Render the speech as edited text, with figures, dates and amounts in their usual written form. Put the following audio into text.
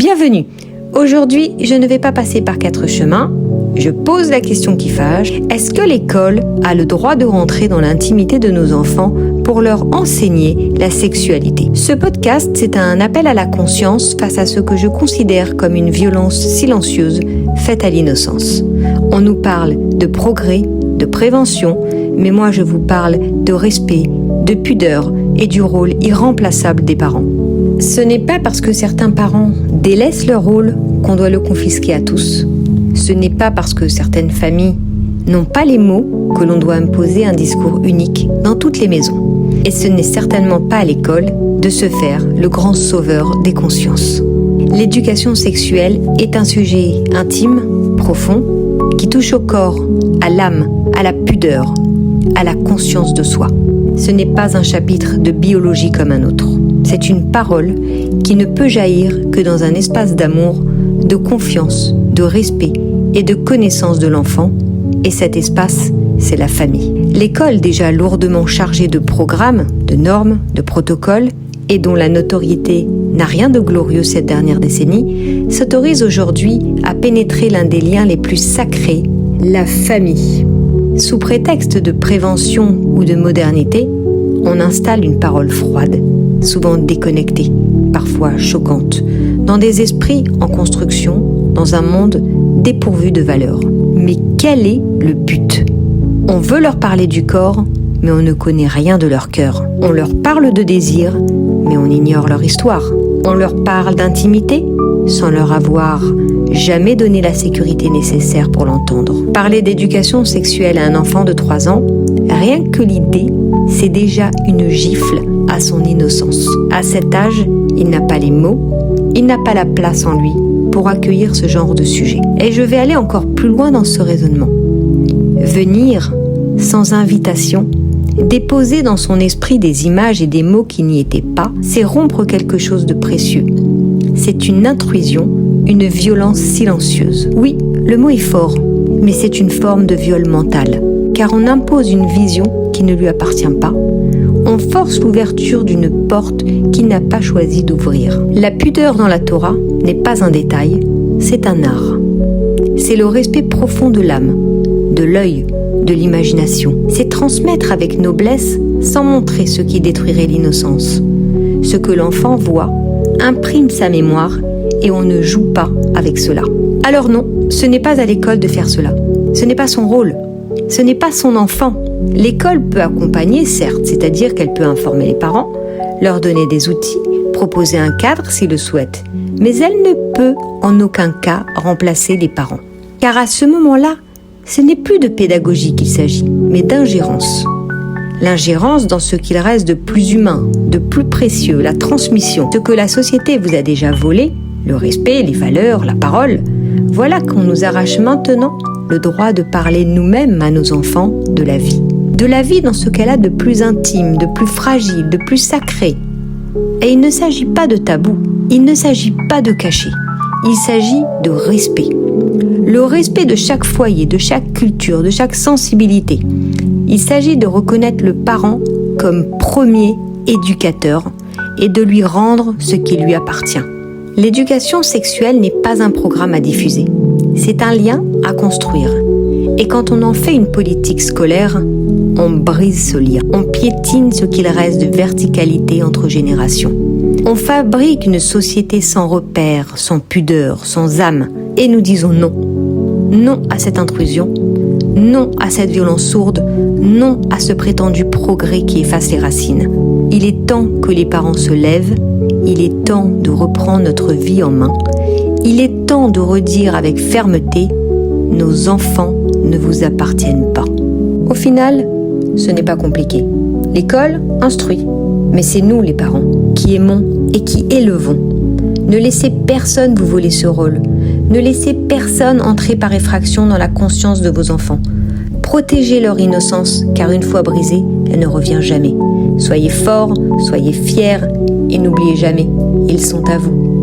Bienvenue. Aujourd'hui, je ne vais pas passer par 4 chemins. Je pose la question qui fâche. Est-ce que l'école a le droit de rentrer dans l'intimité de nos enfants pour leur enseigner la sexualité? Ce podcast, c'est un appel à la conscience face à ce que je considère comme une violence silencieuse faite à l'innocence. On nous parle de progrès, de prévention, mais moi je vous parle de respect, de pudeur et du rôle irremplaçable des parents. Ce n'est pas parce que certains parents délaissent leur rôle qu'on doit le confisquer à tous. Ce n'est pas parce que certaines familles n'ont pas les mots que l'on doit imposer un discours unique dans toutes les maisons. Et ce n'est certainement pas à l'école de se faire le grand sauveur des consciences. L'éducation sexuelle est un sujet intime, profond, qui touche au corps, à l'âme, à la pudeur, à la conscience de soi. Ce n'est pas un chapitre de biologie comme un autre. C'est une parole qui ne peut jaillir que dans un espace d'amour, de confiance, de respect et de connaissance de l'enfant. Et cet espace, c'est la famille. L'école, déjà lourdement chargée de programmes, de normes, de protocoles, et dont la notoriété n'a rien de glorieux cette dernière décennie, s'autorise aujourd'hui à pénétrer l'un des liens les plus sacrés, la famille. Sous prétexte de prévention ou de modernité, on installe une parole froide, souvent déconnectée, parfois choquante, dans des esprits en construction, dans un monde dépourvu de valeurs. Mais quel est le but? On veut leur parler du corps, mais on ne connaît rien de leur cœur. On leur parle de désir, mais on ignore leur histoire. On leur parle d'intimité, sans leur avoir jamais donné la sécurité nécessaire pour l'entendre. Parler d'éducation sexuelle à un enfant de 3 ans, rien que l'idée, c'est déjà une gifle à son innocence. À cet âge, il n'a pas les mots, il n'a pas la place en lui pour accueillir ce genre de sujet. Et je vais aller encore plus loin dans ce raisonnement. Venir sans invitation, déposer dans son esprit des images et des mots qui n'y étaient pas, c'est rompre quelque chose de précieux. C'est une intrusion, une violence silencieuse. Oui, le mot est fort, mais c'est une forme de viol mental, car on impose une vision qui ne lui appartient pas. On force l'ouverture d'une porte qu'il n'a pas choisi d'ouvrir. La pudeur dans la Torah n'est pas un détail, c'est un art. C'est le respect profond de l'âme, de l'œil, de l'imagination. C'est transmettre avec noblesse sans montrer ce qui détruirait l'innocence. Ce que l'enfant voit imprime sa mémoire et on ne joue pas avec cela. Alors non, ce n'est pas à l'école de faire cela. Ce n'est pas son rôle. Ce n'est pas son enfant. L'école peut accompagner, certes, c'est-à-dire qu'elle peut informer les parents, leur donner des outils, proposer un cadre s'ils le souhaitent. Mais elle ne peut en aucun cas remplacer les parents. Car à ce moment-là, ce n'est plus de pédagogie qu'il s'agit, mais d'ingérence. L'ingérence dans ce qu'il reste de plus humain, de plus précieux, la transmission, ce que la société vous a déjà volé, le respect, les valeurs, la parole. Voilà qu'on nous arrache maintenant le droit de parler nous-mêmes à nos enfants de la vie. De la vie dans ce qu'elle a de plus intime, de plus fragile, de plus sacré. Et il ne s'agit pas de tabou, il ne s'agit pas de cacher, il s'agit de respect. Le respect de chaque foyer, de chaque culture, de chaque sensibilité. Il s'agit de reconnaître le parent comme premier éducateur et de lui rendre ce qui lui appartient. L'éducation sexuelle n'est pas un programme à diffuser. C'est un lien à construire. Et quand on en fait une politique scolaire, on brise ce lien. On piétine ce qu'il reste de verticalité entre générations. On fabrique une société sans repères, sans pudeur, sans âme. Et nous disons non. Non à cette intrusion. Non à cette violence sourde. Non à ce prétendu progrès qui efface les racines. Il est temps que les parents se lèvent. Il est temps de reprendre notre vie en main. Il est temps de redire avec fermeté « Nos enfants ne vous appartiennent pas ». Au final, ce n'est pas compliqué. L'école instruit, mais c'est nous les parents qui aimons et qui élevons. Ne laissez personne vous voler ce rôle. Ne laissez personne entrer par effraction dans la conscience de vos enfants. Protégez leur innocence, car une fois brisée, elle ne revient jamais. Soyez forts, soyez fiers, et n'oubliez jamais, ils sont à vous.